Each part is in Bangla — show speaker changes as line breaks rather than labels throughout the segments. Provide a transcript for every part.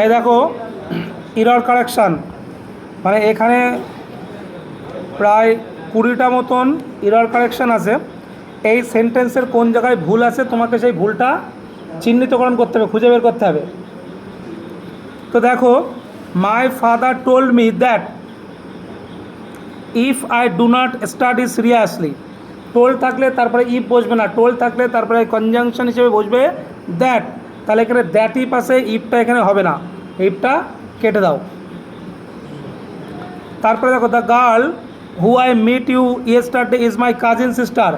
এই দেখো ইরর কারেকশান, মানে এখানে প্রায় 20টা মতন ইরর কারেকশান আছে। এই সেন্টেন্সের কোন জায়গায় ভুল আছে তোমাকে সেই ভুলটা চিহ্নিতকরণ করতে হবে, খুঁজে বের করতে হবে। তো দেখো, my father told me that if I do not study seriously, told থাকলে তারপরে ইফ বসবে না, টোল্ড থাকলে তারপরে কনজাংশন হিসেবে বসবে দ্যাট। তাহলে এখানে দ্যাটই পাশে, ইফটা এখানে হবে না, ইফটা কেটে দাও। তারপরে দেখো, the girl who I meet you yesterday is my cousin sister.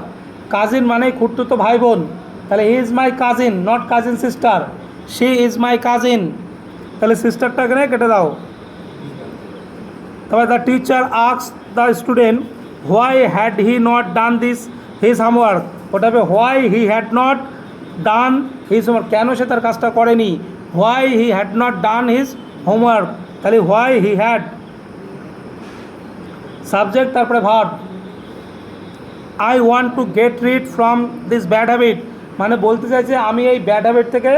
Cousin মানে খুঁড়তুতো ভাই বোন, তাহলে he is my cousin, not cousin sister. She is my cousin, তাহলে সিস্টারটা এখানে কেটে দাও। তারপরে the teacher asks the student why had he not done this his homework, ওটা হবে why he had not done his homework, কেন সে তার কাজটা করেনি। Why he had not done his homework, তাহলে হোয়াই হি হ্যাড, সাবজেক্ট তারপরে verb. I want to get rid from this bad habit, মানে বলতে চাইছে আমি এই ব্যাড হ্যাবিট থেকে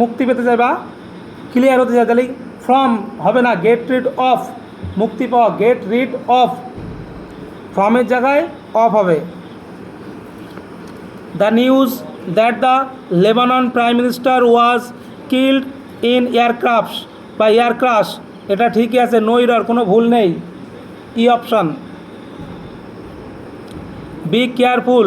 মুক্তি পেতে চাই বা ক্লিয়ার হতে চাই। তাহলে ফ্রম হবে না, গেট রিড অফ, মুক্তি পাওয়া, গেট রিড অফ, ফ্রমের জায়গায় অফ হবে। The news that the Lebanon prime minister was killed in aircrafts বা এয়ার ক্রাশ, এটা ঠিকই আছে, নো এরর, কোনো ভুল নেই, E option. Be careful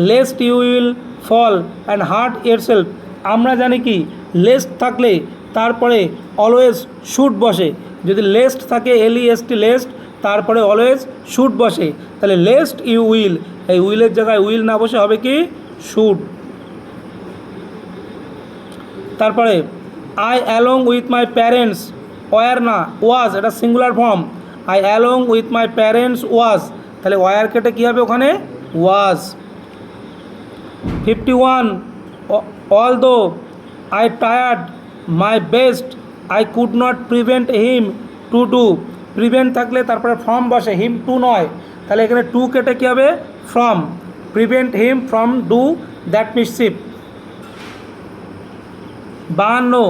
lest you will fall and hurt yourself, আমরা জানি কি লেস্ট থাকলে তারপরে অলওয়েজ শুড বসে, যদি লেস্ট থাকে LEST লেস্ট, তারপরে অলওয়েজ শুড বসে, তাহলে লেস্ট ইউ উইল, এই উইলের জায়গায় উইল না বসে হবে কি শুড। তারপরে I along with my parents were না ওয়াজ, এটা singular form, I along with my parents was, তাহলে ওয়ার কেটে কী হবে ওখানে was. 51 although I tired my best I could not prevent him to do, prevent থাকলে তারপরে ফ্রম বসে, হিম টু নয়, তাহলে এখানে টু কেটে কী হবে from, prevent him from do that mischief. 52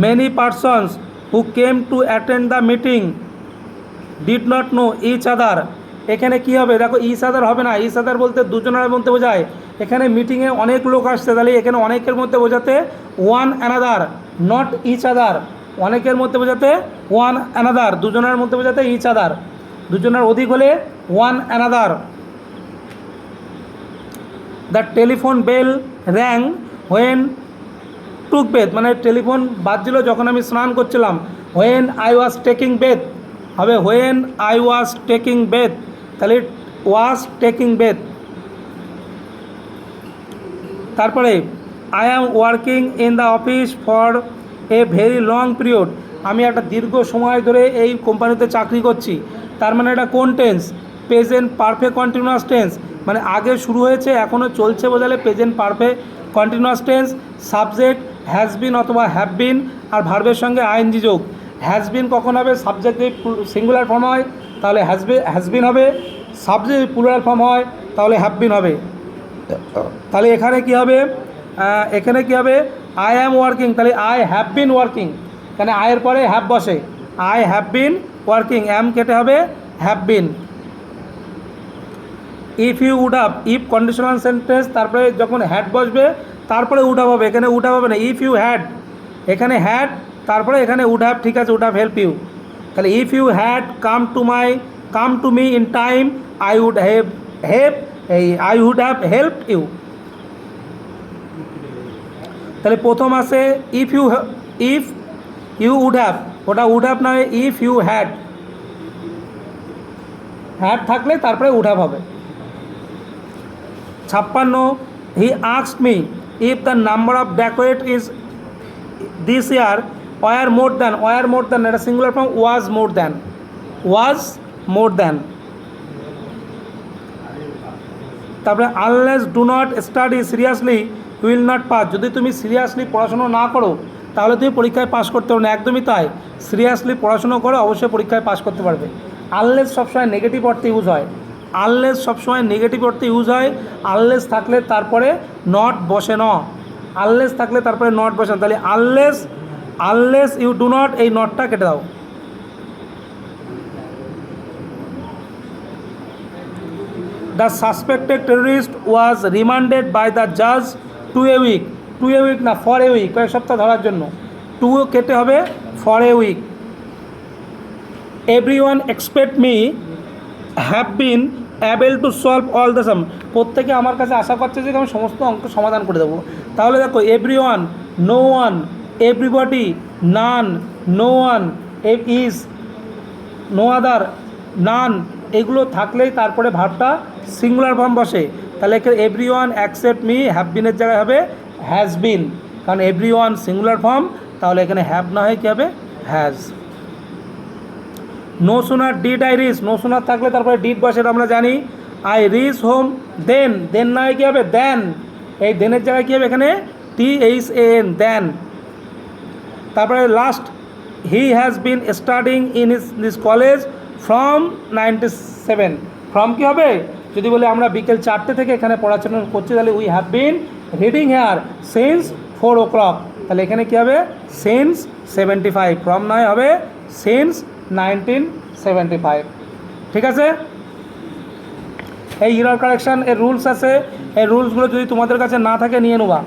many persons who came to attend the meeting did not know each other, এখানে কী হবে দেখো, ইচ আদার হবে না, ইচ আদার বলতে দুজনের মধ্যে বোঝায়, এখানে মিটিংয়ে অনেক লোক আসছে, তাহলে এখানে অনেকের মধ্যে বোঝাতে one another, not each other, অনেকের মধ্যে বোঝাতে ওয়ান অ্যানাদার, দুজনের মধ্যে বোঝাতে ইচ আদার, দুজনের অধিক হলে one another. The telephone bell rang when took bath, মানে টেলিফোন বাজছিল যখন আমি স্নান করছিলাম, when I was taking bath হবে when I was taking bath, তাহলে ওয়াজ টেকিং বেথ। তারপরে I am working in the office for a very long period, আমি একটা দীর্ঘ সময় ধরে এই কোম্পানিতে চাকরি করছি, তার মানে এটা কোন tense, present perfect continuous tense, মানে আগে শুরু হয়েছে এখনও চলছে বোঝালে present perfect continuous tense. Subject has been অথবা হ্যাভ বিন, আর ভার্বের সঙ্গে আইএনজি যোগ। হ্যাজ বিন কখন হবে, সাবজেক্ট যদি সিঙ্গুলার ফর্ম হয় তাহলে হ্যাজ বিন হবে, সাবজেক্ট প্লুরাল ফর্ম হয় তাহলে হ্যাভ বিন হবে। তাহলে এখানে কি হবে, এখানে কি হবে আই অ্যাম ওয়ার্কিং, তাহলে আই হ্যাভ বিন ওয়ার্কিং, এখানে আয়ের পরে হ্যাভ বসে, I have been working, am কেটে হবে have been. If you would have, if conditional sentence, তারপরে যখন হ্যাড বসবে তারপরে উড হ্যাভ হবে, এখানে উড হ্যাভ হবে না, ইফ ইউ হ্যাড, এখানে হ্যাড তারপরে এখানে উড হ্যাভ, ঠিক আছে, উড হ্যাভ হেল্প ইউ, তাহলে if you had come to me in time I would I would have helped you. তাহলে প্রথম আসে ইফ ইউ উড হ্যাভ, ওটা উড হ্যাভ না, ইফ ইউ হ্যাড থাকলে তারপরে উড হ্যাভ হবে। 56 he asked me if the number of decorate is this year were more than, এটা সিঙ্গুলার ফর্ম, ওয়াজ মোর দ্যান। তারপরে unless do not study seriously will not pass, যদি তুমি সিরিয়াসলি পড়াশুনো না করো তাহলে তুমি পরীক্ষায় পাস করতে পারবে না, একদমই তাই, সিরিয়াসলি পড়াশুনো করো অবশ্যই পরীক্ষায় পাস করতে পারবে। আনলেস সবসময় নেগেটিভ অর্থে ইউজ হয়, আনলেস সবসময় নেগেটিভ অর্থে ইউজ হয়, আনলেস থাকলে তারপরে নট বসে না, আনলেস থাকলে তারপরে নট বসে না, তাহলে unless unless you do not, এই নটটা কেটে দাও। The suspected terrorist was remanded by the জাজ to a week, to a week না ফর এ উইক, কয়েক সপ্তাহ ধরার জন্য, টু কেটে হবে for a week. Everyone expect me have been able to solve all the sum, প্রত্যেকে আমার কাছে আশা করছে যে আমি সমস্ত অঙ্ক সমাধান করে দেবো। তাহলে দেখো everyone, no one, everybody, none, no one, is, no other, none, এগুলো থাকলেই তারপরে ভার্বটা সিঙ্গুলার ফর্ম বসে। তাহলে এভরিওয়ান অ্যাকসেপ্ট মি, হ্যাভ বিনের জায়গায় হবে হ্যাজ বিন, কারণ এভরিওয়ান সিঙ্গুলার ফর্ম, তাহলে এখানে হ্যাভ না হয় কী হবে has. No sooner did I reach, no sooner থাকলে তারপরে ডিড বসে, আমরা জানি। I reach home then, then না হয় কী হবে দেন, এই দেনের জায়গায় কী হবে এখানে THAN, দেন। তারপরে last, he has been studying in this college from 97, from কী হবে, যদি বলি আমরা বিকেল 4টে থেকে এখানে পড়াশোনা করছি, তাহলে we have been reading here since 4 o'clock, তাহলে এখানে কী হবে সিন্স 75, ফ্রম নয় হবে সিন্স 1975। ঠিক আছে, এই ইরার কারেকশান এর রুলস আছে, এই রুলসগুলো যদি তোমাদের কাছে না থাকে নিয়ে নেবা।